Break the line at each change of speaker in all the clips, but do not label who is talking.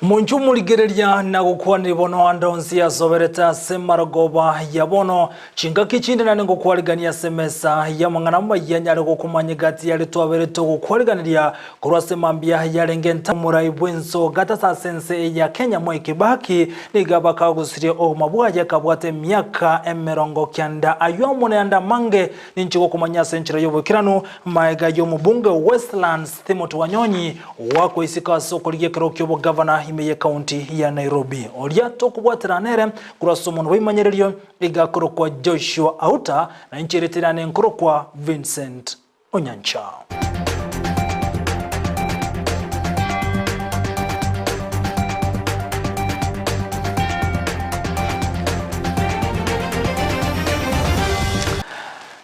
Munju muligereria na gukwanira bono andonzi ya sobereta semaragoba ya bono chinga kichinde na ngo kwaligania semesa ya mangana mayanya gukumanya gati yali twabereto gukwaliganiria kurwase mambia ya lengenta murai bwenso gata sa sense ya Kenya Mwai Kibaki nigaba kagusirie o mabwaje kabwate myaka emerongo kyanda ayomone anda mange ninchiko kumanya senchira yobukiranu maega yo mubunge Westlands Timothy Wanyonyi wako isika soko ligekero kyobo governor imeye county ya Nairobi olia tokubwatira nere kurasomon wimanyererio igakoro kwa Joshua Auta na nchiretirane nkoro kwa Vincent Onyancha.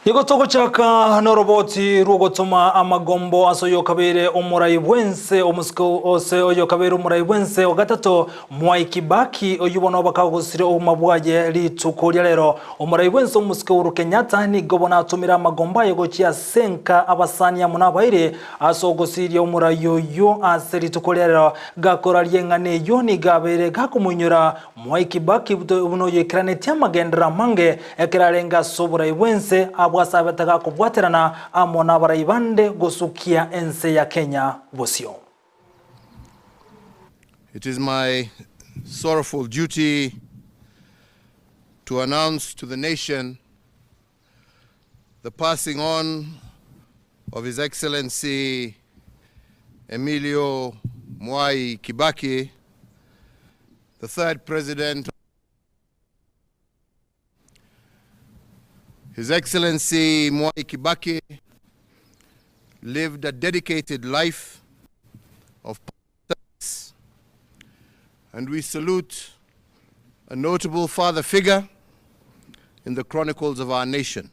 Yegotoko chaka noroboti rugotoma amagombo asoyo kabere omurai bwense omusko ose oyo kabere omurai bwense ogatato Mwai Kibaki oyubona bakagusire omabwaje lituko lero omurai bwense omusko uru Kenyatta ni gobona atumira amagomba yegochia senka abasania munabaire asogosirie omurai yo aseri tukolero gakora lyengane yo ni gabere gakumunyura Mwai Kibaki buno yekrane tiamagendra mange ekirarenga soburai bwense wasabetaga kubwaterana amona barayibande gosukia ense ya Kenya bosio.
It is my sorrowful duty to announce to the nation the passing on of His Excellency Emilio Mwai Kibaki, the third president. His Excellency Mwai Kibaki lived a dedicated life of service, and we salute a notable father figure in the chronicles of our nation.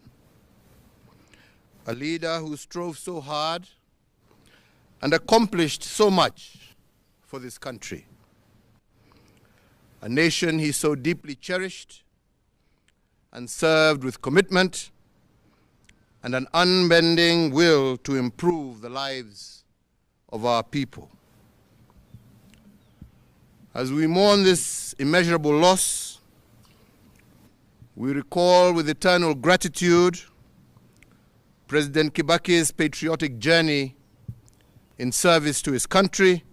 A leader who strove so hard and accomplished so much for this country. A nation he so deeply cherished and served with commitment and an unbending will to improve the lives of our people. As we mourn this immeasurable loss, we recall with eternal gratitude President Kibaki's patriotic journey in service to his country,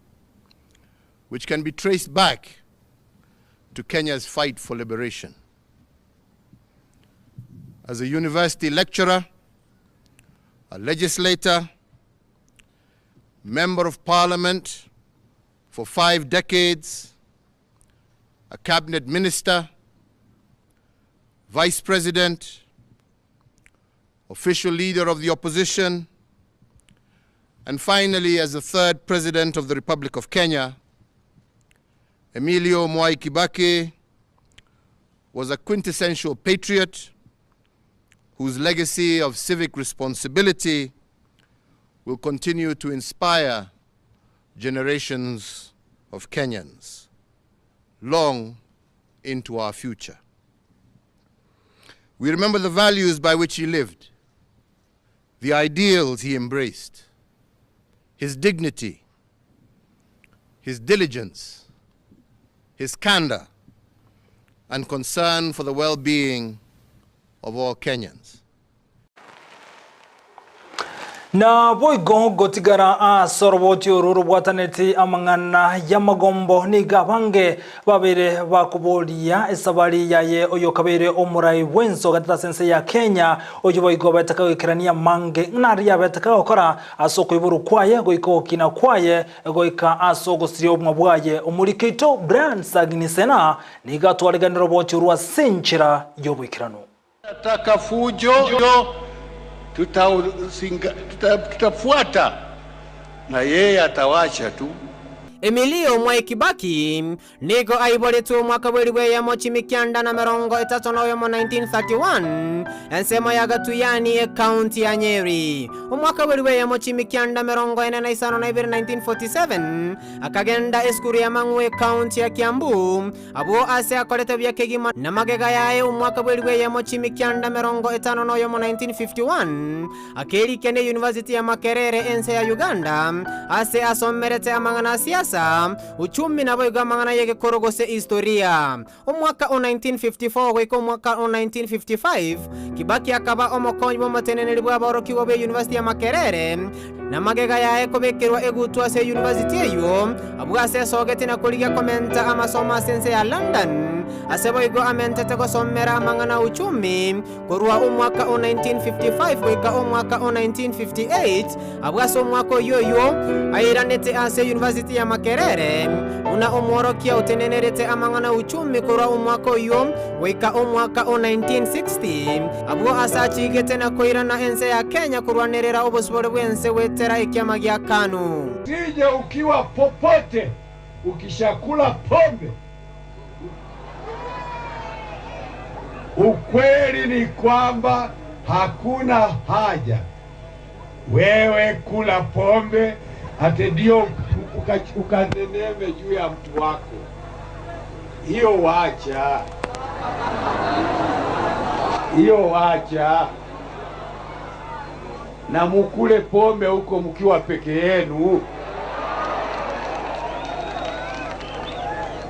which can be traced back to Kenya's fight for liberation. As a university lecturer, a legislator, member of parliament for 5 decades, a cabinet minister, vice president, official leader of the opposition, and finally as the third president of the Republic of Kenya, Emilio Mwai Kibaki was a quintessential patriot whose legacy of civic responsibility will continue to inspire generations of Kenyans long into our future. We remember the values by which he lived, the ideals he embraced, his dignity, his diligence, his candor, and concern for the well-being of all Kenyans.
Na boigo gotigara a soroboti ururu bwataneti amangana yamagombo ni gabange babere bakubolia esabali yaye oyo kabere omurai bwenso gatata sense ya Kenya oyo boigo betaka wikirania mange nari abetaka okora asoko iburu kwaye goiko kina kwaye goika asogo sirio mwabwaye omurikeito brand sagnisena ni gatwaliganiro boti urwa senchira yobwikirano
nataka fujo tutafuata na yeye atawacha tu.
Emilio Mwai Kibaki nigo aiboletu mwaka bweliwe ya mochi mikianda na merongo etatono yomo 1931 ensemo ya Gatuyani county ya Nyeri. Umwaka bweliwe ya mochi mikianda merongo ene na isano na ibiri 1947 akagenda eskuru ya Mangwe county ya Kiambu abo ase akoleta byakegima na magega yae. Umwaka bweliwe ya mochi mikianda merongo etano no yomo 1951 akeli kene University ya Makerere ense ya Uganda ase asomerete amangana siasa siasa uchumi nabo igamangana yege korogose historia omwaka 1954 gwiko omwaka 1955 Kibaki akaba omokony bomateneneri bwa boroki bobe University ya Makerere na magega yae kobekirwa egutwa se university eyo abwase sogete na kuliga komenta amasoma sense ya London asebo igo amentete gosomera amangana uchumi korwa omwaka 1955 gwika omwaka 1958 abwase omwaka yoyo airanete ase University ya Makerere una omworokia utenenerete amangana uchumi korwa omwaka yo gwika omwaka 1960 abwo asachigete na koirana ense ya Kenya kurwanerera obosibore bwense wetera ikiama gya KANU.
Sije ukiwa popote ukishakula pombe. Ukweli ni kwamba hakuna haja wewe kula pombe ate ndio ukaneneme juu ya mtu wako. Hiyo wacha. Hiyo wacha. Na mukule pombe huko mkiwa peke yenu.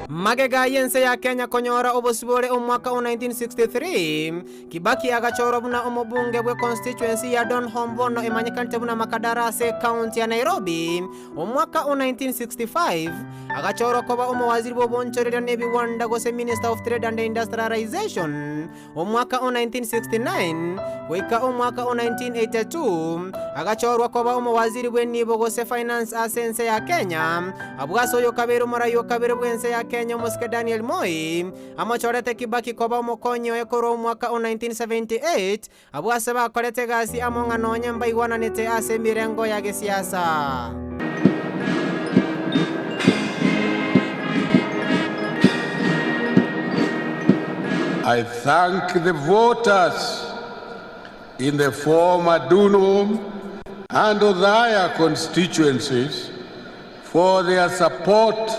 Magega yense ya Kenya konyora obosibore omwaka 1963 Kibaki agachoro buna omobunge bwe constituency ya Donholm emanyikante buna Makadarase county ya Nairobi omwaka 1965 agachoro koba omowaziri bobonchorera nebiwanda gose Minister of Trade and Industrialization omwaka 1969 weka omwaka 1982 agachorwa koba omowaziri bwenibo gose finance asense ya Kenya abwaso yo kabero marayo kabero bwense ya Kenya Moske Daniel Moi amachorete Kibaki koba omokonyo ekoro omwaka 1978 abwase bakorete gasi amongano nyamba igwananete ase mirengo ya gesiasa.
I thank the voters in the former Donholm and Othaya constituencies for their support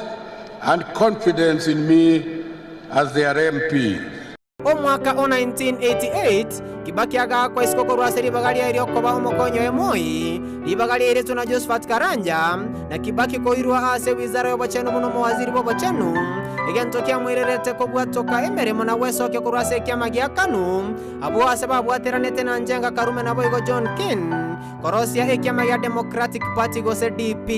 and confidence in me as their MP.
Omwaka 1988 Kibaki agakwa iskokorwa seri bagalia iriokoba omokonyo emoi libagalia iretu na Josephat Karanja na Kibaki koirwa ase wizara y'obachenu muno mowaziri b'obachenu igentokia mwirerete kobwatoka emeremo na wesoke kurwase kiama gya KANU abo ase babwateranete na njenga Karume na boigo John Kin korosia ekiama ya Democratic Party gose DP.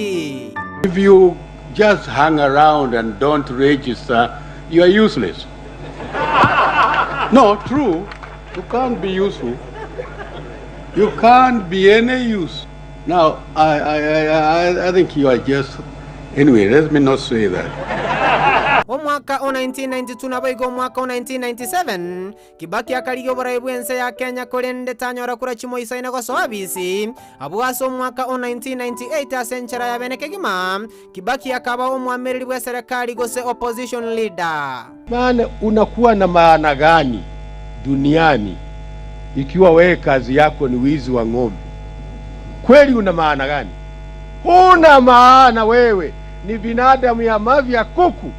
If you just hang around and don't register, you are useless. No, true. You can't be useful. You can't be any use. Now, I think you are just... Anyway, let me not say that.
Omwaka 1992 na boigo omwaka 1997 Kibaki akaliyo bwense ya Kenya kolende tanyora kura chimo isaina goso abisi abwaso omwaka 1998 asenchera ya benekegima Kibaki akaba omwameriri bwa serikali gose opposition leader.
Maana unakuwa na maana gani duniani ikiwa wewe kazi yako ni wizi wa ng'ombe? Kweli una maana gani? Huna maana, wewe ni binadamu ya mavi ya kuku.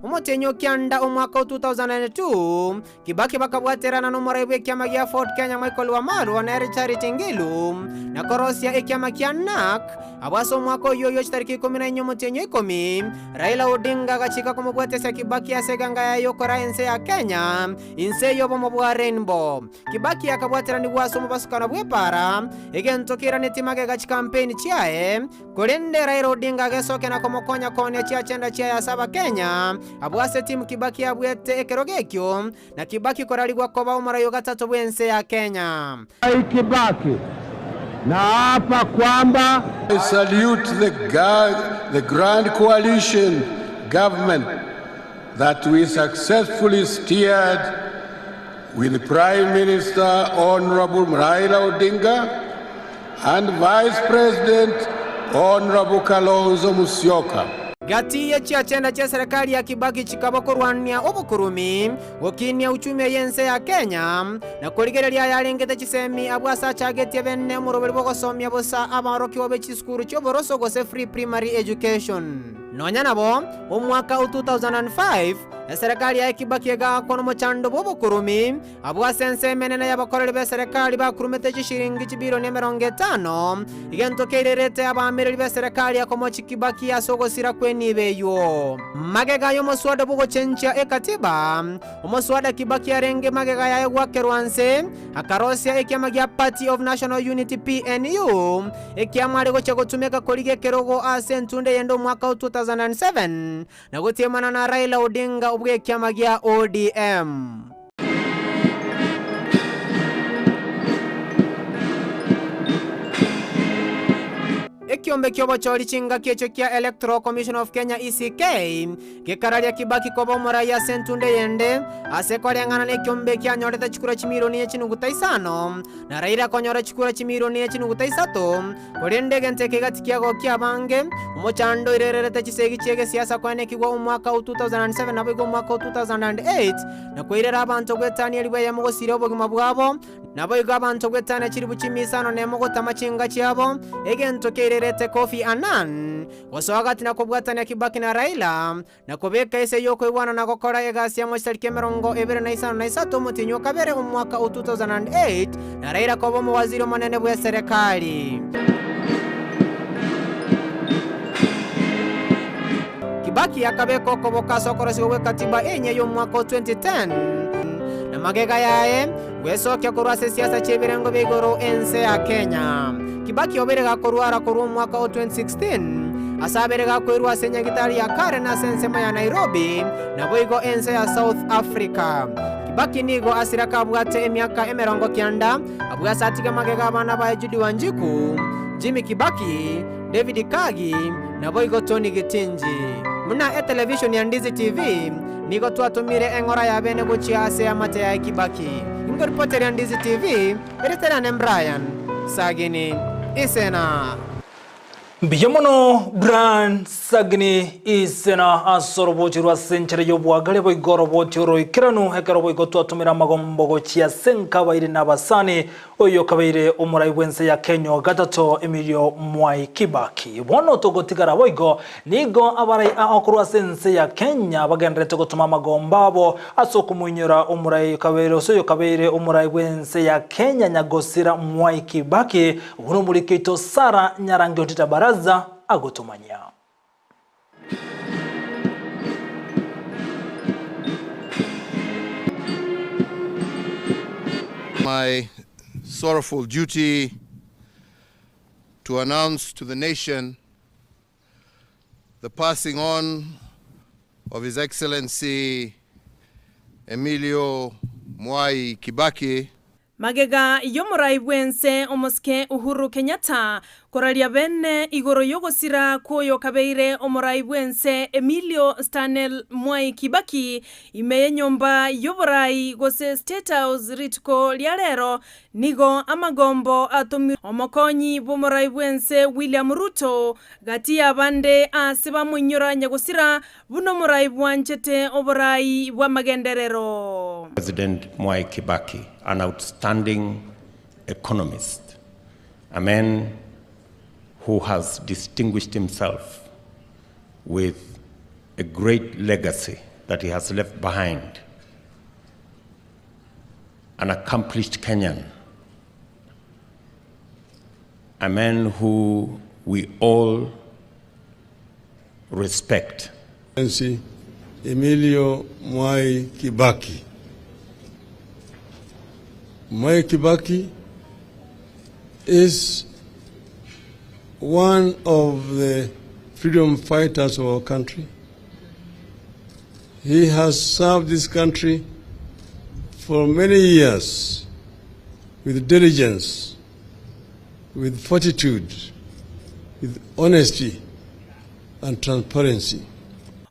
Umutenyo kianda omwaka 2002 Kibaki bakabwaterana no morebwe kiama gya Fort Kenya Michael Wamaru na Richard Ngilu na korosia ekiama kya NAK abwaso omwaka yoyo tariki 14 mutenyo 10 Raila Odinga gachika kumugwatesa Kibaki aseganga ya yokora ense ya Kenya inse yobo mobwa Rainbow Kibaki akabwaterani bwaso mubasukana bwepara egentokira netimage gachi campaign chiae kolende Raila Odinga gesoke na komokonya kone chia chenda chia ya saba Kenya abwase timu Kibaki abwete ekerogekyo na Kibaki koraligwa koba umarayo gatatu bwense ya Kenya.
Kibaki na hapa kwamba
I salute the grand coalition government that we successfully steered with Prime Minister Honorable Raila Odinga and Vice President Honorable Kalonzo Musyoka.
Gati ya chenda cha serikali ya Kibaki chikaba kurwania obukurumi wokinia uchumi yense ya Kenya na kuligerelia yarengete chisemi abwasa chageti benne muroberi bogosomya bosa abaroki obe chiskuru cyoboroso gose free primary education. Nonya nabo omwaka 2005 serikali ya Kibaki gakono muchando bobo kurumi abwa sense menene y'abakorera be serikali bakurumete cishiringi cibironi 50 igentokererete abamiriri be serikali akomochi Kibaki asogosira kwenibeyo magega yo muswada bugo chencha ekatiba umuswada Kibaki arenge magega ya gwakerwanse akarosia ekiama gya Party of National Unity PNU ekiama rego chagotumeka kolige kerogo asentunde yendo mwaka 2007 na gutemana na Raila Odinga ubwe ekiama gya ODM. Ekiombe kyobo chori chinga kiecho kia Electoral Commission of Kenya ECK kikararia Kibaki kobo moraya sentunde yende asekore ngana ne kiombe kia nyoreta chikura chimironi echinunguta isano na Raila konyora chikura chimironi echinunguta isato korende gente kegatikia go kia bange umuchando irerete chisegi chege siasa kwane kigwa umwaka 2007 na bwo umwaka 2008 na koirera abantu gwetani eliwe yamugo sirobo gimabwabo nabo igabantu gwetana chiri buchimisano nemo gotamachinga cyabo egento kererete Kofi Annan wasogati na kubwatana Kibaki na Raila na kubeka ise yoko ibwana na gukora egasi ya mwestarike 2023 mutinyo kabere umwaka 2008 na Raila kobo mu waziri manene bwa serikali. Kibaki akabeko koboka sokorosi we katiba enye yo mwaka 2010 na magega yae wesoke kurwase siasa chebirengo bigoro ense ya Kenya. Kibaki oberega kurwara kuru mwaka 2016 asaberega kwirwa senya gitari ya kare na sensema ya Nairobi na boigo ense ya South Africa. Kibaki nigo asiraka bwate emyaka 90 abwa satika magega abana ba Judy Wanjiku, Jimmy Kibaki, David Kagi na boigo Tony Gitinji. Muna television ya Ndizi TV nigo twatumire engora ya bene buchi ase ya mate ya Kibaki. Ingo reporter ya Ndizi TV eretera ne Brian Sagini Isena
Biyamono Brand Sagni Isena asorobochirwa senchere yobwagale boigorobochiro ikiranu hekero twatumira magombogo chia senka baire nabasani oyo kabaire umurai wense ya Kenya gatato Emilio Mwai Kibaki bono togotigara boigo nigo abarai akurwa sense ya Kenya bagendrete gutuma magombabo asokumunyura umurai kabaire soyo kabaire umurai wense ya Kenya nyagosira Mwai Kibaki uno muri kito Sara Nyarangi otita baraza agotumanya.
My sorrowful duty to announce to the nation the passing on of His Excellency Emilio Mwai Kibaki.
Magega yomurai wense omoske Uhuru Kenyatta koralia bene igoro yogosira koyo kabeire omurai wense Emilio Stanel Mwai Kibaki imeye nyomba yoborai gose State House ritko liarero nigo amagombo atumi omokonyi bomurai wense William Ruto gati abande asiba munyura nyagosira buno murai bwanchete oborai bwa magenderero.
President Mwai Kibaki, an outstanding economist, a man who has distinguished himself with a great legacy that he has left behind, an accomplished Kenyan, a man who we all respect.
Emilio Mwai Kibaki. Mwai Kibaki is one of the freedom fighters of our country. He has served this country for many years with diligence, with fortitude, with honesty and transparency.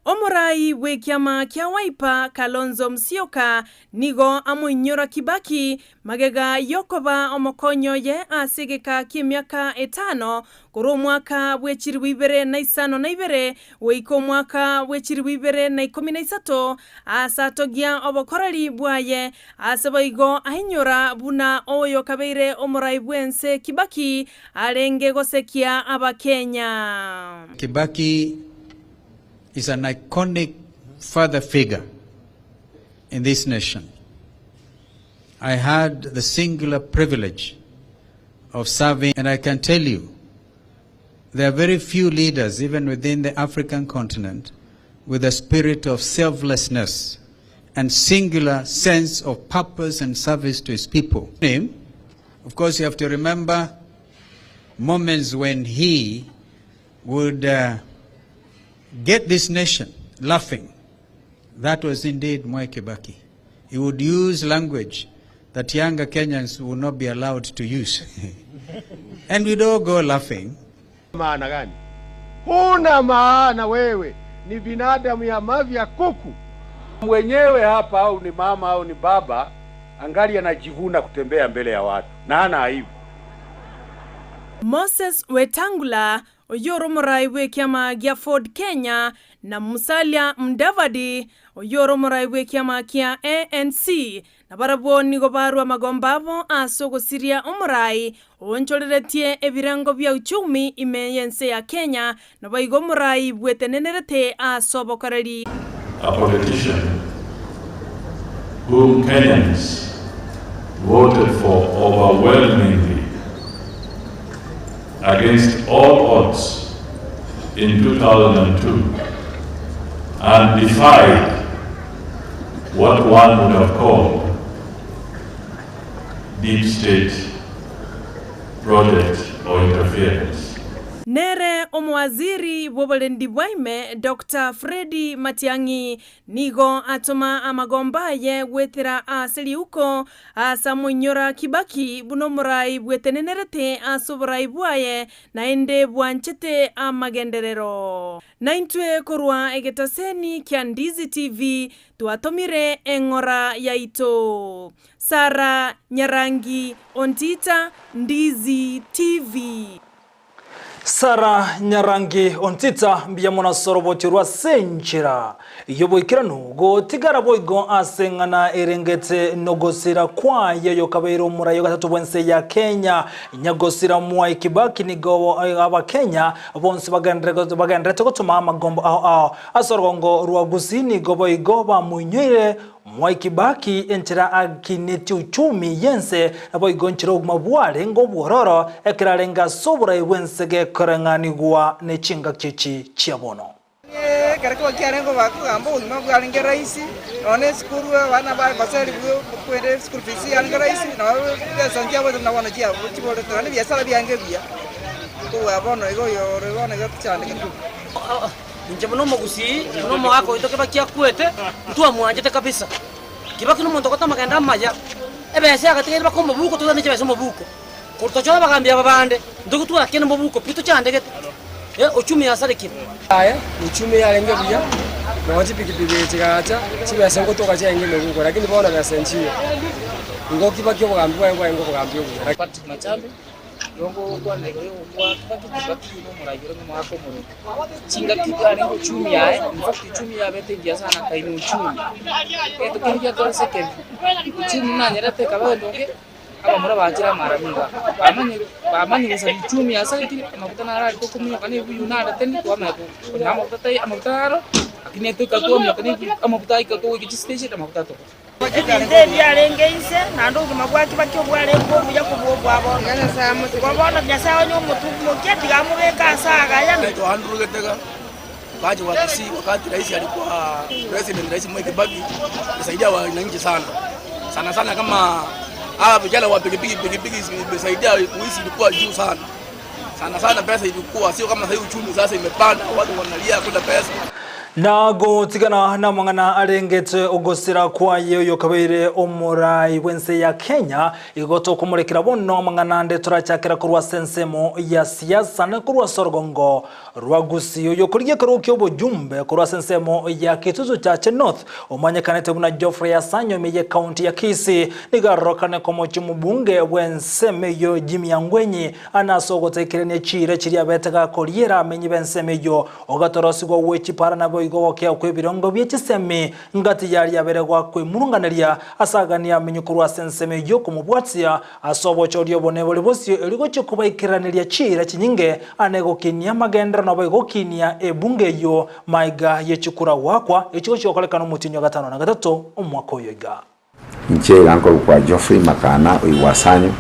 Omurai we kiama kia Wiper Kalonzo Musyoka nigo amuinyora Kibaki magega yokoba omokonyo ye asigika kimyaka 5 kuru mwaka wechiri wibere na isano na ibere weiko mwaka wechiri wibere na 13 asatogia obokorari bwaye aseboigo ahinyora buna oyo kabeire omurai bwense Kibaki arenge gosekia abakenya.
Kibaki is an iconic father figure in this nation. I had the singular privilege of serving, and I can tell you, there are very few leaders, even within the African continent, with a spirit of selflessness and singular sense of purpose and service to his people. Of course, you have to remember moments when he would get this nation laughing. That was indeed Mwai Kibaki. He would use language that younger Kenyans would not be allowed to use. And we'd all go laughing.
Maana gani? Huna maana wewe. Ni binadamu ya mavi ya kuku. Mwenyewe hapa au ni mama au ni baba, angali anajivuna kutembea mbele ya watu. Na hana aibu.
Moses Wetangula, oyoro murai we kiama gia Ford Kenya, na Musalia Mudavadi, oyoro murai we kiama kia ANC, na barabo nigo barua magombabo asogo siria omurai, oncholeretie ebirango bya uchumi imeyense ya Kenya, na baigo murai bwetenenerete asobo karari.
A politician whom Kenyans voted for overwhelmingly against all odds in 2002 and defied what one would have called deep state project or interference.
Nere omwaziri wobolendi bwaime Dr. Freddy Matiang'i nigo atoma amagombaye wetera aseliuko asamunyora Kibaki buno murai bwetenenerete asoborai bwaye naende bwanchete amagenderero. Naintwe korwa egetaseni kia Ndizi TV tuatomire engora yaito. Sara Nyarangi Ontita, Ndizi TV.
Sara Nyarangi Ontita mbia mona sorobotirwa senchira yobo ikirano go tigara boigo asengana erengete nogosira kwa yeyo kabeiro murayo gatatu bwense ya Kenya nyagosira Mwai Kibaki nigo aba Kenya bonse bagandrete gutuma amagombo asorogongo ruagusini go boigo ba munywire Mwai Kibaki entira akineti uchumi yense aboigo nchiro mabwale ngo bwororo ekirarenga sobura iwensege korengani gwa nechinga chichi chiabono.
Kariko kiarengo bakugambo uyima bwalinge raisi one skuru bana ba basari kwende school fees yalinge raisi na santia bwo na wana kia chibole tani biasara byange bia ko abono igo yo rebona gatsane kindu
nje muno mugusi muno mwako itoke bakia kwete mtu amwanjete kabisa Kibaki no muntu kotama kanda maya ebese akatige bakomba buko tuzane chebese mubuko kurtochola bagambya babande ndugutu akene mubuko pito chandege uchumi asariki
aya uchumi yarenge bia noji pikipiki chigacha chibese ngotoka chenge mubuko lakini bona gasenchio ngo Kibaki obugambwa ngo bugambyo bya
pati machambe yongo kwa nego kwa Kibaki no murayiro no mwako muri chinga kigari uchumi yae mfati uchumi ya bete ngia sana kaini uchumi eto kingia kwa second uchumi na nyerete kabondoke aba mura bajira maraminga amani gusa uchumi asa kiti makutana ara ko kumyo kani buyu na dateni kwa mako namo tatai amutaro akine to kato myo kani amutai kato iki stage amutato
Ndizi byarengeise nando gimagwa Kibaki obwale ko buya kubwo abo ngana sa mutu ko bona byasa onyo mutu muketi gamubeka saga ya
to handru getega baje wakisi wakati rais alikuwa president rais Mwai Kibaki alisaidia wananchi sana sana kama vijana wa pikipiki imesaidia kuishi ilikuwa juu sana pesa ilikuwa sio kama sasa uchumi sasa imepanda watu wanalia kwenda pesa
Nago tigana na mangana arengete ogosira kwa yeyo kabeire omurai wense ya Kenya igoto kumurekira bono mangana nde turachakira kurwa sensemo ya siasa na kurwa sorgongo rwagusi yo kuriye karuki obujumbe kurwa sensemo ya kituzo cha North omanyekanete buna Geoffrey Asanyo meye county ya Kisii nigarokane komochi mubunge wensemeyo Jimmy Angwenyi anasogote kirene chire chiria betega koliera menyi bensemeyo ogatorosigwa wechi para nabo boigo gokea kwe birongo bye chisemi ngati yari yaberegwa kwe murunganiria asagania minyukuru asenseme yo kumubwatia asobo chorio bone bole bosio eligo chikubaikiraniria chira chinyinge anego kinia magendra no boigo kinia ebunge yo maiga yechukura wakwa echigo chokolekana mutinyo gatano na gatatu omwaka oyoga
nche ganko kwa Geoffrey Makana oiwasanyo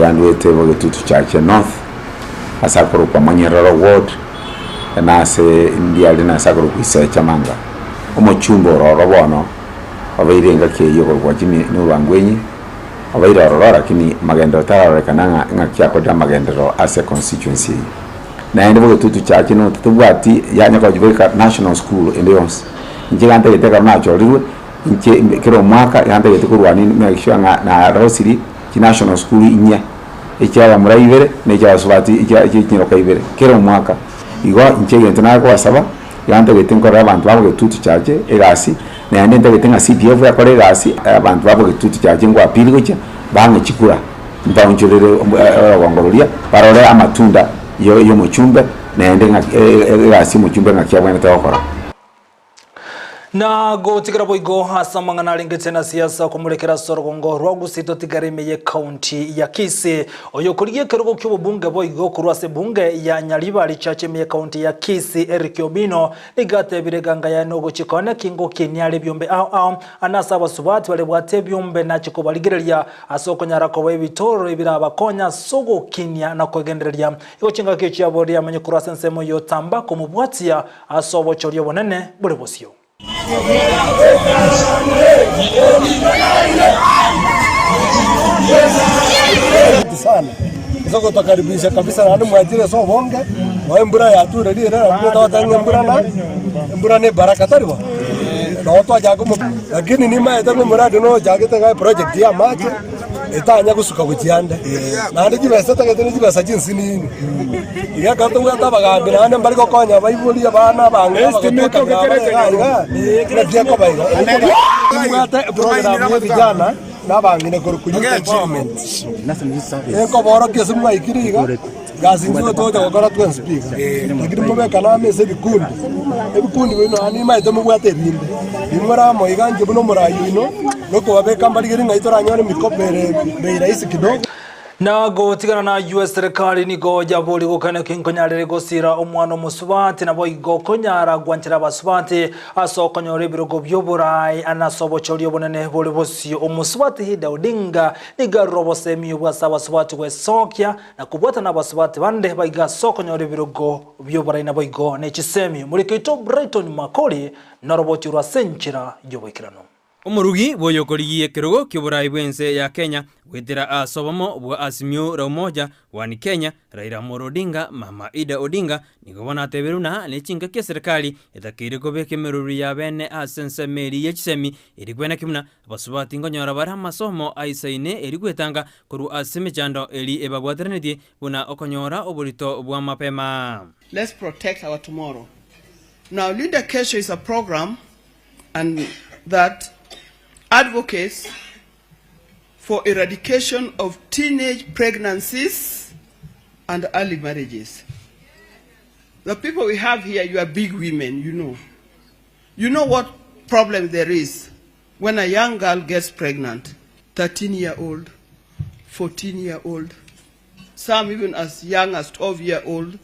gandu etebo getutu chache north asakoro kwa Manyerero ward na se ndiali na sakoro kwisecha manga omochumbo roro bono abairenga ke yogo kwa jimi nurangwenyi abaira roro lakini magendo tararekananga ngakia koda magendero as a constituency na ende getutu chache no tutubwati yanya kwa jibeka national school indions njigante geteka nacho riwe nche kero mwaka yanda getukurwani mekishwa na rosiri ki national school inya ekyaba murayibere n'ekyaba subati ekyikiro kayibere kero mwaka igo nche yentana ko asaba yanda getenkora abantu babo getutu chaje egasi na yanda getenga CDF ya kore egasi abantu babo getutu chaje ngo apiri gocha bange chikura mbaunjurere wangorolia barore amatunda yo muchumbe na yanda egasi muchumbe ngakyabwana tawakora
na gotikira boigo asamanga nalingete na siasa kumurekera sorogongo rwagusito tigaremeye county ya Kisii oyo kuriye kerugo ky'ubunge boigo kurwase bunge ya Nyalibali chachemeye county ya Kisii Eric Obino igate bireganga ya nogo chikone kingo kinyale byombe anasaba subati bale bwate byombe na chikobaligereria asokonyara ko bitoro ibiraba konya sogo kinya na kwegendereria iko chinga kechi abori amanye kurwase nsemo yo tamba kumubwatia asobo choriyo bonene bure bosio
sana soko takaribisha kabisa na mwajire so bonge wa mbura ya tu ready na mtawatanga mbura ne baraka tariwa na watu ajago lakini ni mae tangu muradi no jagete ga project ya maji etanya gusuka kujianda na ndi jibesa takete ni jibesa jinsi ni ya gato ngata bagambira ane mbali ko konya baibuli abana bange estimate ga na dia ko baiga ngata program ya vijana na bangine kurukunyuka achievement eko boro kesi mwa ikiriga gazi nzo toja gukora twen speaker lakini mubeka na mese bikundi bino ani maite mubwate rinde imura mo iganje buno murayo ino loko babeka mbaligiri ngaitora nyone mikopere beira isi kidogo
na gotigana na US serikali nigo jaboli gukana kinkonyarere gosira omwana musubati na boigo konyara gwanchira basubati asokonyore birogo byoburai anasobochori obonene bole bosi omusubati hida odinga nigarobose miyubwa sabasubati kwesokya na kubwata na basubati bande baiga sokonyore birogo byoburai na boigo nechisemi muri kito Brighton Makoli na roboti rwa senchira yobekirano
Umurugi boyokoriye kirogo ky'uburayi bwense ya Kenya wetera asobomo bwa Azimio la Umoja wani Kenya Raila Amolo Odinga Mama Ida Odinga nigobona teberuna nechinga kya serikali etakire gobeke meruri ya bene asense meri yechisemi erikwena kimuna basubati ngonyora bara masomo aisaine erigwetanga kuru aseme chando eri ebabwaterenedie buna okonyora oburito bwa mapema.
Let's protect our tomorrow. Now Leader Kesho is a program and that advocates for eradication of teenage pregnancies and early marriages. The people we have here, you are big women, you know. You know what problem there is when a young girl gets pregnant, 13-year-old, 14-year-old, some even as young as 12-year-old.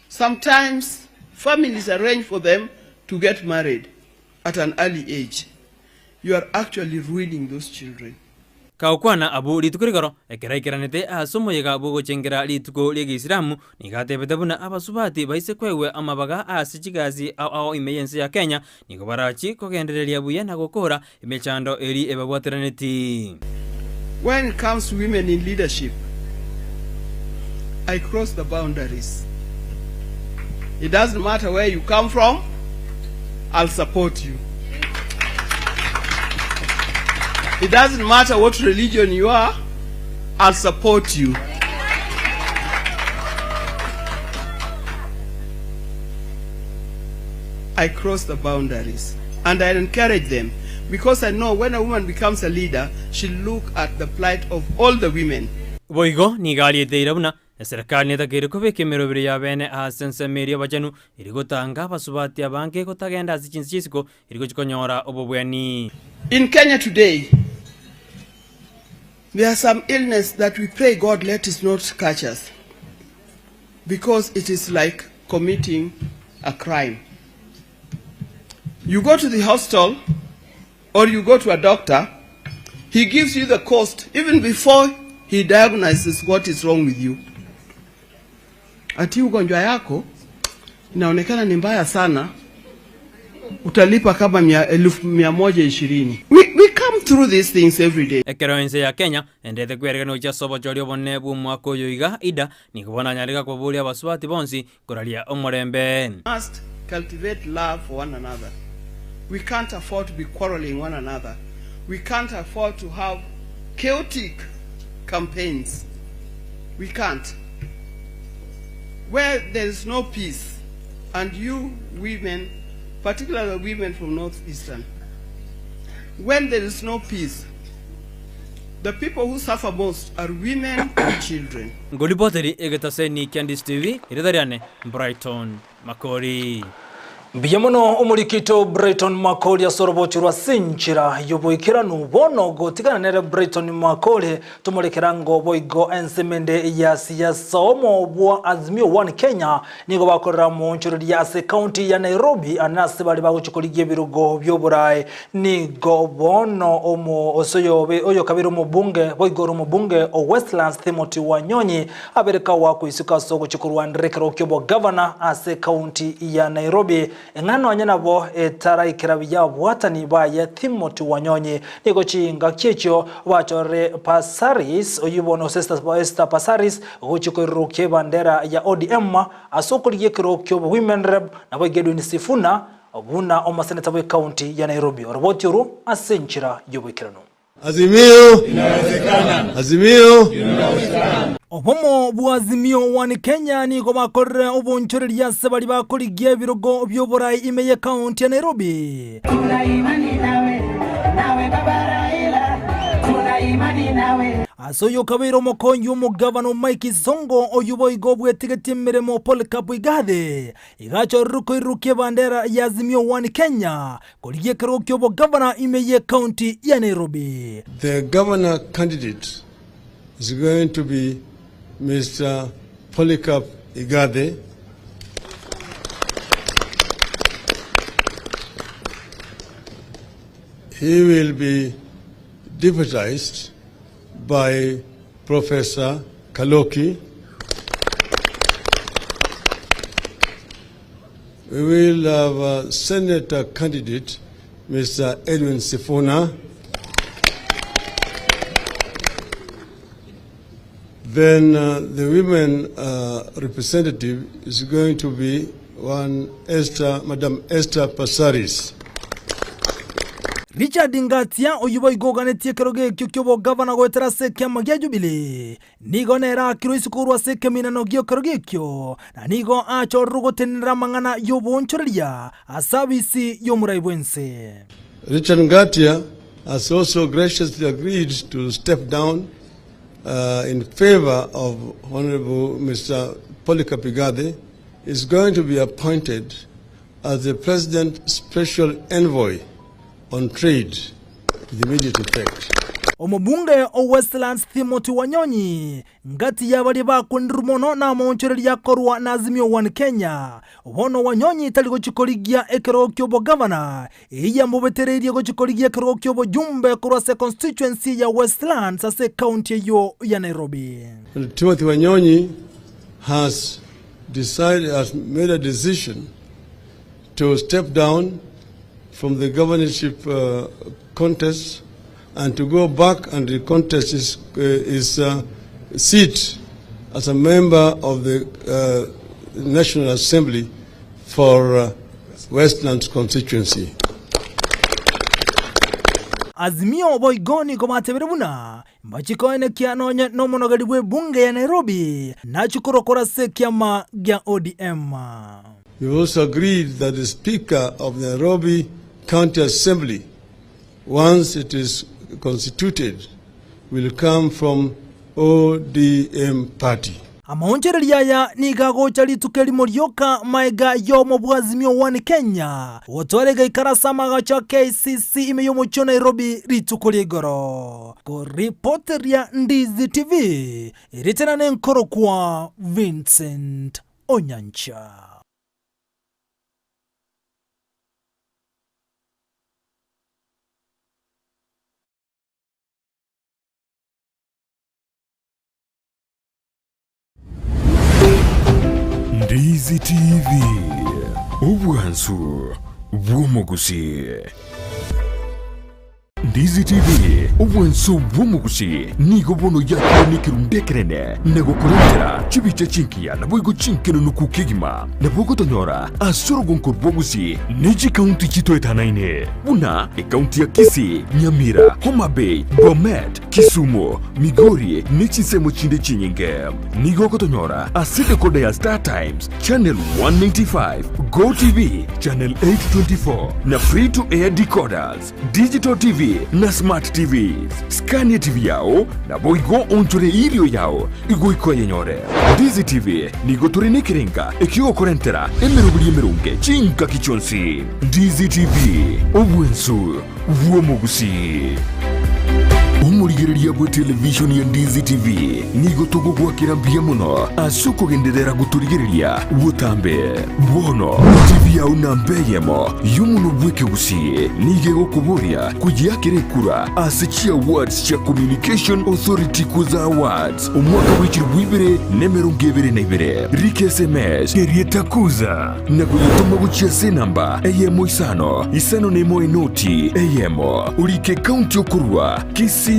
Sometimes families arrange for them to get married at an early age. You are actually ruining those children.
Kaukwana abu litukurigoro ekiraikiranete asomo yega bugo chengera lituko lege Islamu nigatebetebuna abasubati baise kwewe amabaga asichigazi au imeyense ya Kenya nikobarachi kogenderelia buya na gukora imechando eri ebabwateraneti.
When it comes to women in leadership, I cross the boundaries. It doesn't matter where you come from, I'll support you. It doesn't matter what religion you are, I'll support you. I cross the boundaries and I encourage them because I know when a woman becomes a leader, she'll look at the plight of all the women.
Boigo ni gali eteirabuna serikali netakire kubika emirobire ya bene asense meria bajanu iri gutanga basubati abange kutagenda zichinzisiko iri kuchikonyora obobweni.
In Kenya today, there are some illness that we pray God let it not catch us, because it is like committing a crime. You go to the hospital or you go to a doctor, he gives you the cost even before he diagnoses what is wrong with you. Ati ugonjwa yako inaonekana ni mbaya sana, utalipa kama 120. We come through these things every day.
Ekero ense ya Kenya endete kwerekana ucha sobo chorio bonne bumwaka uyu iga ida ni kubona nyarika kubulia basubati bonsi kuralia omorembe.
Must cultivate love for one another. We can't afford to be quarreling one another. We can't afford to have chaotic campaigns. We can't. Where there is no peace, and you women, particularly women from Northeastern, when there is no peace, the people who suffer most are women and children.
Ngolipoteri egetaseni Ndizi TV iridariane Brighton Makori.
Biyamono umurikito Brighton Makori asorobochurwa sinchira yuboikira nubono gotigana nere Brighton Makori tumurekera ngo boigo ensemende ya siasa omo bwa Azimio One Kenya nigo bakorera mu nchuro ya county ya Nairobi anase bali baguchukuriye birugo by'oburayi nigo bono omo osoyobe oyo kabiro mu bunge boigo mu bunge o Westlands Timothy Wanyonyi abereka wa kuisuka sogo chikurwa ndrekero kyobo governor ase county ya Nairobi engano anyana bo etara ikirabya bwatani baye Timothy Wanyonyi niko chinga kyecho bachore Pasaris oyibono sister Pasaris gochikoruke bandera ya ODM asokuriye kirokyo women rep nabo Gedwin Sifuna obuna omaseneta we county ya Nairobi orobotiro asenchira yobikirano.
Azimio inawezekana. Azimio inawezekana.
Obomo bwazimio One Kenya niko bakorera obonchorerya se bali bakorigiye birogo by'oburayi imeye county ya Nairobi. Tuna imani nawe baba Raila, tuna imani nawe. Asoyo kabiro mokonyo mugabano Mike Songo oyuboigo bwetigeti miremo Paul Kapigade igacho ruko iruke bandera ya Azimio One Kenya korigiye kirokyo bo governor imeye county ya Nairobi.
The governor candidate is going to be Mr. Polycarp Igade. He will be deputized by Professor Kaloki. We will have a senator candidate, Mr. Edwin Sifuna. Then the women representative is going to be Madam Esther Pasaris.
Richard Ngatia oyuboigo ganetie keroge kyobo governor goetera seke magya Jubilee nigo nera kiro isukurwa seke minano gyo keroge kyo na nigo acho rugotenera mangana yobonchoreria asabisi yomuraibwense.
Richard Ngatia has also graciously agreed to step down in favor of Honorable Mr. Polycarp Igade. Is going to be appointed as the President's Special Envoy on Trade with immediate effect.
Omubunge o Westlands Timothy Wanyonyi ngati yabali bakundrumono na monchorerya korwa na Azimio One Kenya obono Wanyonyi taligo chikoligia ekerokyo bo governor iya mubetererie go chikoligia ekerokyo bo jumbe korwa se constituency ya Westlands ase county yo ya Nairobi.
Timothy Wanyonyi has made a decision to step down from the governorship contest and to go back and contest his seat as a member of the National Assembly for Westlands constituency.
Azimio boigoni komateberuna mbachiko ene kianonya no monogaliwe bunge ya Nairobi na chukurokora sekiama gya ODM.
We also agreed that the Speaker of the Nairobi County Assembly, once it is constituted, will come from ODM party.
amaonjereria ya nigagocha litukeli morioka maega yomo bwazimio wani Kenya wotwarega ikarasa magacha KCC imeyomo cho Nairobi ritukoli igoro ko reporter ya Ndizi TV iritena nenkoro kwa Vincent Onyancha.
Ndizi TV Ubwansu Bwomugusi. Ndizi TV Ubwansu Bwomugusi nigo bono yako nikirundekerene nego kurentera chibiche chinkia na boigo chinkeno nukukigima na bogo tonyora asoro gonko bwogusi niji county chito etanaine una county ya Kisii, Nyamira, Homa Bay, Bomet, Kisumu, Migori nichi semo chinde chinyinge nigo kotonyora aside kode ya Star Times channel 195 Go TV channel 824 na free to air decoders digital TV na smart TVs. Scania TV yao na boigo onchore ilio yao igo iko yenyore. Ndizi TV nigo turine kirenga ikiwa korentera emerubuli emerunge chinka kichonsi. Ndizi TV Ubwensu Bwomugusi. Umurigereria bwa television ya Ndizi TV nigo togo gwakira mbia muno asuko gendera guturigereria butambe bono TV ya Amayia Eyemo yumuno bweke gusi nige gokuburia kujiakire kura asichia awards cha Communication Authority kuza awards umwaka w'ikirwibere nemerungevere naibere rike SMS kerieta kuza na kuyituma guchia senamba Eyemo isano nemo enoti Eyemo urike county okurwa Kisii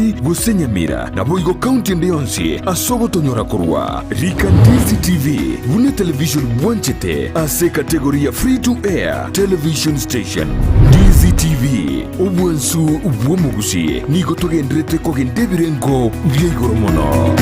Nyamira na boigo county ndeyonsi asogo tonyora kurwa rika Ndizi TV une television bwanchete ase kategoria free to air television station. Ndizi TV Ubwansu Bwomugusi nigo tugendrete kogendebirengo byigoro mono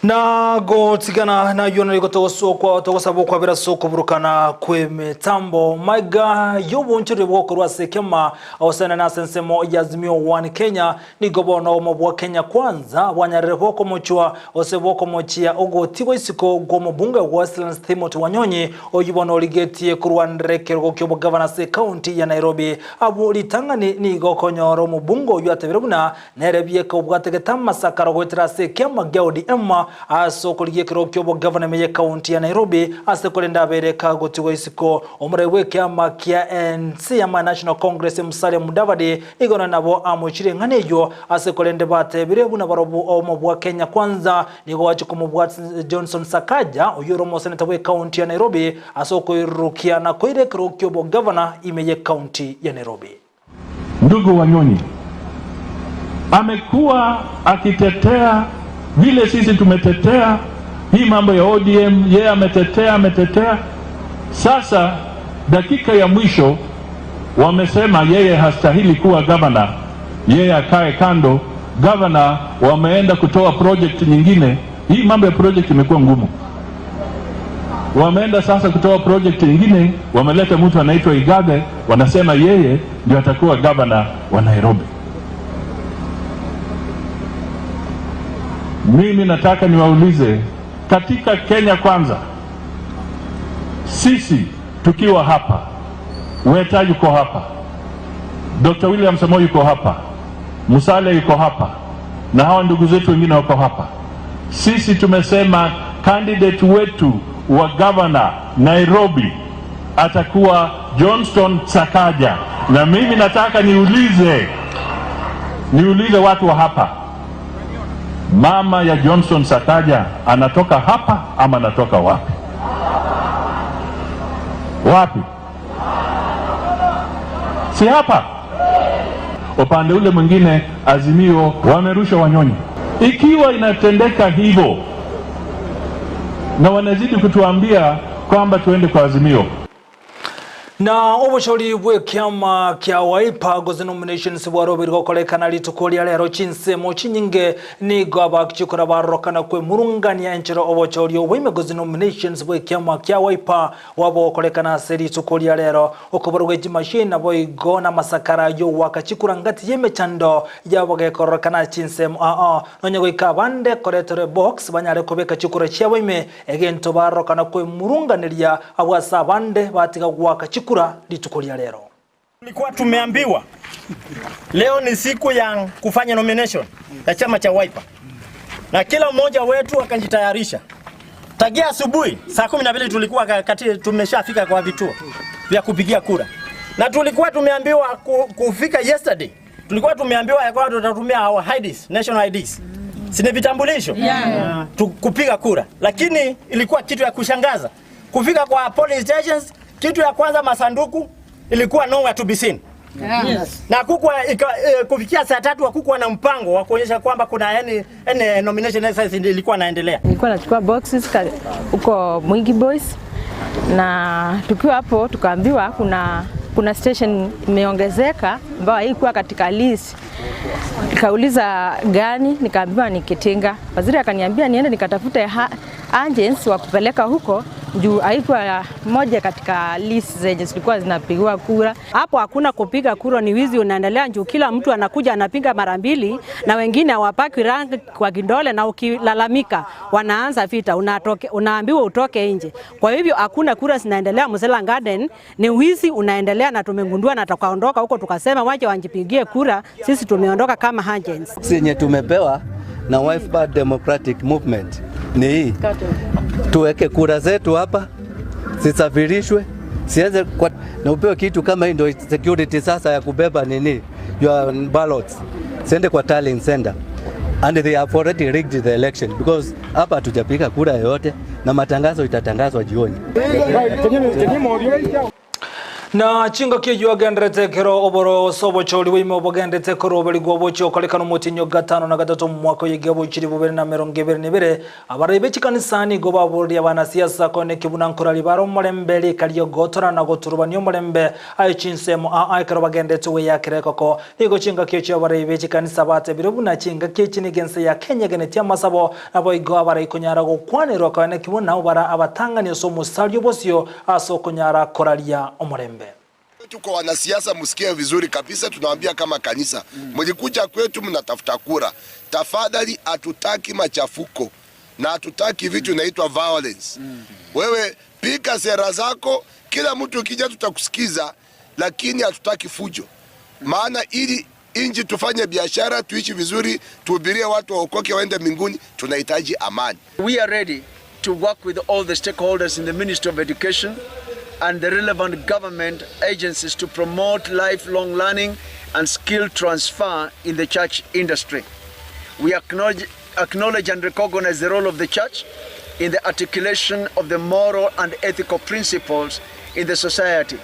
na go tigana na yona ligo togosabo kwa bera soko burukana kwemetambo maiga yobonchire bwoko rwase kema awasana na sensemo yazimio wani Kenya nigo bono mobwa Kenya kwanza bwanyarere bwoko mochwa osebwoko mochia ogo tigo isiko gomo bunga Westlands Timothy Wanyonyi oyibono ligeti kurwandreke rwo kyobo governor county ya Nairobi abu litangani nigo konyoro mubungo yateberuna nerebye ko bwategetama sakaro gwetrase kema gaudi emma asoko ligekero kyobo governor meye county ya Nairobi asekolenda bereka gotigo isiko omrewe kyama kya NC ama National Congress Musale Mudavadi igona nabo amuchire nganeyo asekolende batebire buna barobu omobwa Kenya kwanza nigo wachikumubwa Johnson Sakaja oyoromo senator we county ya Nairobi asoko irukia na koirekero kyobo governor imeye county ya Nairobi.
Ndugu Wanyonyi amekuwa akitetea vile sisi tumetetea hii mambo ya ODM, yeye ametetea. Sasa dakika ya mwisho wamesema yeye hastahili kuwa governor, yeye akae kando. Governor wameenda kutoa project nyingine. Hii mambo ya project imekuwa ngumu. Wameenda sasa kutoa project nyingine, wameleta mtu anaitwa Igade, wanasema yeye ndio atakuwa governor wa Nairobi. Mimi nataka niwaulize, katika Kenya kwanza, sisi tukiwa hapa, Weta yuko hapa, Dr. William Samoei yuko hapa, Musale yuko hapa, na hawa ndugu zetu wengine wako hapa. Sisi tumesema candidate wetu wa governor Nairobi atakuwa Johnston Sakaja. Na mimi nataka niulize watu wa hapa, mama ya Johnson Sakaja anatoka hapa ama anatoka wapi? Wapi? Si hapa. Upande ule mwingine Azimio wamerusha Wanyonyi. Ikiwa inatendeka hivyo na wanazidi kutuambia kwamba tuende kwa Azimio,
Na obushori bwe kiama kya Wiper gozi nominations bwaro birgo kolekana litukolia lero chinsemo chinyinge ni gaba kichukura barokana kwe murungania enchero obushori obwime gozi nominations bwe kiama kya Wiper wabo kolekana seri tukolia lero okubarwe jimashine abo igona masakara yo wakachikura ngati yeme chando yaboge korokana chinsemo nonyago ikabande koletore box banyare kobeka chikura kya bwime egento barokana kwe murunganiria abwasa bande batiga wakachikura litukolia lero.
Tulikuwa tumeambiwa leo ni siku ya kufanya nomination ya chama cha Wiper. Na kila mmoja wetu akajitayarisha. Tagia asubuhi saa 12 tulikuwa tumeshafika kwa vituo vya kupigia kura. Na tulikuwa tumeambiwa kufika yesterday. Tulikuwa tumeambiwa ya kwamba tutatumia our IDs, national IDs. Sina vitambulisho. Kupiga kura. Lakini ilikuwa kitu ya kushangaza. Kufika kwa polling stations, kitu ya kwanza masanduku ilikuwa nowhere to be seen. Yes. Na kufikia saa 3 hakukuwa na mpango wa kuonyesha kwamba kuna yani nomination exercise ilikuwa inaendelea.
Nilikuwa nachukua boxes huko Mwingi Boys na tukiwa hapo tukaambiwa kuna station imeongezeka ambayo haikuwa katika list. Nikauliza gani, nikaambiwa ni Kitinga. Waziri akaniambia niende nikatafute agents wa kupeleka huko juu haikuwa moja katika list zenye zilikuwa zinapigwa kura.
Hapo hakuna kupiga kura, ni wizi unaendelea juu kila mtu anakuja anapiga mara mbili na wengine hawapaki rangi kwa kidole, na ukilalamika wanaanza vita, unaambiwa utoke nje. Kwa hivyo hakuna kura zinaendelea Musela Garden, ni wizi unaendelea na tumegundua na tukaondoka huko tukasema waje wanjipigie kura, sisi tumeondoka kama agents.
Senye tumepewa na Wiper Democratic Movement ni hii. Tuweke kura zetu hapa, zisafirishwe, sianze na upewe kitu kama hii ndio security sasa ya kubeba nini your ballots. Sende kwa tallying center. And they have already rigged the election because hapa hatujapiga kura yoyote na matangazo itatangazwa jioni.
Na chinga kiyo agendrete kero oboro sobo choli wime obogendete kero obeli gwobocho kolekano mutinyo gatano na gatatu mwako yigabo chiri bubere na merongebere nibere abarabe chikanisani goba bori abana siasa kone kibunankora libaro molembeli kaliyo gotora na goturubanyo molembe ayo chinsemo kero bagendete we yakire koko nigo chinga kiyo abarabe chikanisa bate birubuna chinga kichini gense ya Kenya genetia masabo abo igo abara ikonyara go kwanero kane kibuna obara abatangani so musalyo bosio aso konyara koralia omorembe.
Tuko wanasiasa msikie vizuri kabisa, tunawaambia kama kanisa mlikuja kwetu mnatafuta kura, tafadhali hatutaki machafuko na hatutaki vitu inaitwa violence. Wewe pika sera zako, kila mtu ukija tutakusikiza, lakini hatutaki fujo. Maana ili inji tufanye biashara, tuishi vizuri, tuhubirie watu waokoke waende mbinguni, tunahitaji amani.
We are ready to work with all the stakeholders in the Ministry of Education and the relevant government agencies to promote lifelong learning and skill transfer in the church industry. We acknowledge and recognize the role of the church in the articulation of the moral and ethical principles in the society.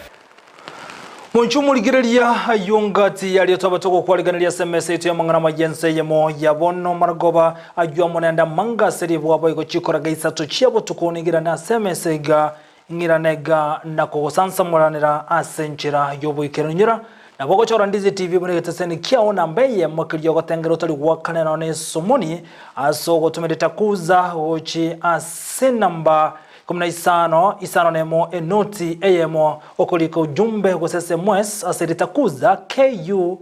Munchumuligirelia ayungati yaliyotabatoko kwaliganilia SMS yetu ya Amayia Ensa Eyemo yabono maragoba ajua monenda manga seribu wabo iko chikora gaisa tochiabo tukonigira na SMS ga ngiranega na kugosansa muranira asenchira yobo ikerunyura na boko chora Ndizi TV bunegetseni kiaona mbeye makiryo gotengero tali wakane na ne somoni aso gotumedeta kuza ochi asenamba 15 nemo enoti Eyemo okoliko ujumbe gosese mwes aserita kuza KUZA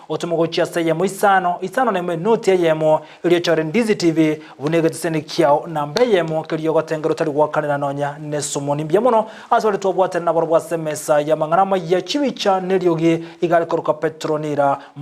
otumogochia Eyemo isano nemo enoti Eyemo iliyochore Ndizi TV bunegetseni kiao na mbeyemo kiryo gotengero tali wakane na nonya nesumoni byamono asole tobwate na borwa semesa ya mangarama ya chiwicha neryogi igale koruka petronira